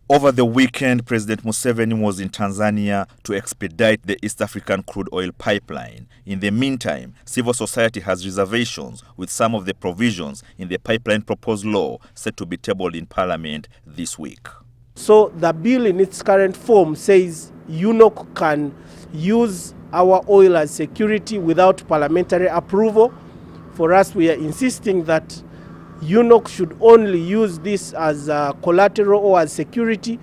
Over the weekend, President Museveni was in Tanzania to expedite the East African crude oil pipeline. In the meantime, civil society has reservations with some of the provisions in the pipeline proposed law set to be tabled in Parliament this week. So the bill in its current form says UNOC can use our oil as security without parliamentary approval. For us, we are insisting that UNOC should only use this as collateral or as security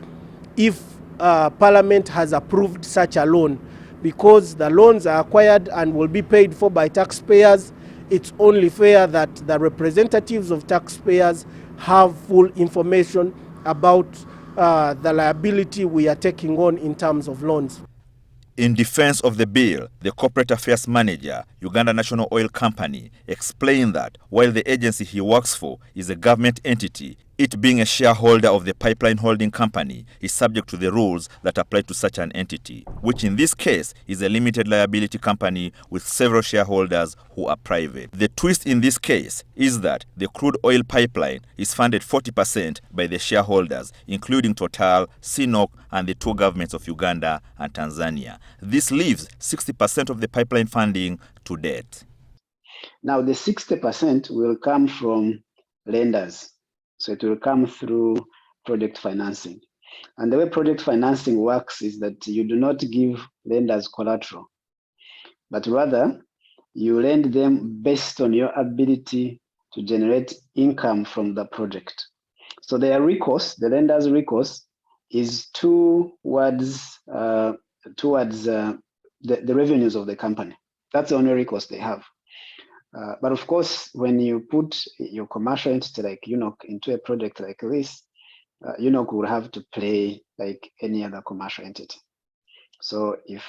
if Parliament has approved such a loan. Because the loans are acquired and will be paid for by taxpayers, it's only fair that the representatives of taxpayers have full information about the liability we are taking on in terms of loans. In defense of the bill, the corporate affairs manager, Uganda National Oil Company, explained that while the agency he works for is a government entity, it being a shareholder of the pipeline holding company is subject to the rules that apply to such an entity, which in this case is a limited liability company with several shareholders who are private. The twist in this case is that the crude oil pipeline is funded 40% by the shareholders, including Total, CNOOC, and the two governments of Uganda and Tanzania. This leaves 60% of the pipeline funding to debt. Now, the 60% will come from lenders. So it will come through project financing. And the way project financing works is that you do not give lenders collateral, but rather you lend them based on your ability to generate income from the project. So their recourse, the lender's recourse, is towards the revenues of the company. That's the only recourse they have. But of course, when you put your commercial entity like UNOC into a project like this, UNOC will have to play like any other commercial entity. So if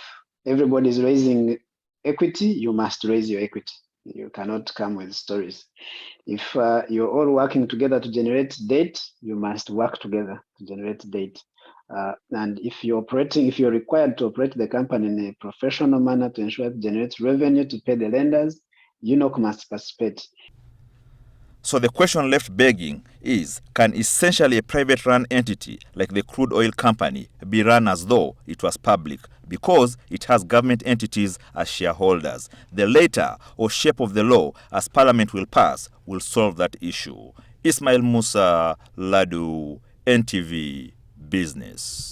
everybody is raising equity, you must raise your equity. You cannot come with stories. If you're all working together to generate debt, you must work together to generate debt. And if you're required to operate the company in a professional manner to ensure it generates revenue to pay the lenders, UNOC must participate. So the question left begging is, can essentially a private-run entity like the crude oil company be run as though it was public because it has government entities as shareholders? The letter or shape of the law, as Parliament will pass, will solve that issue. Ismail Musa, Ladu, NTV Business.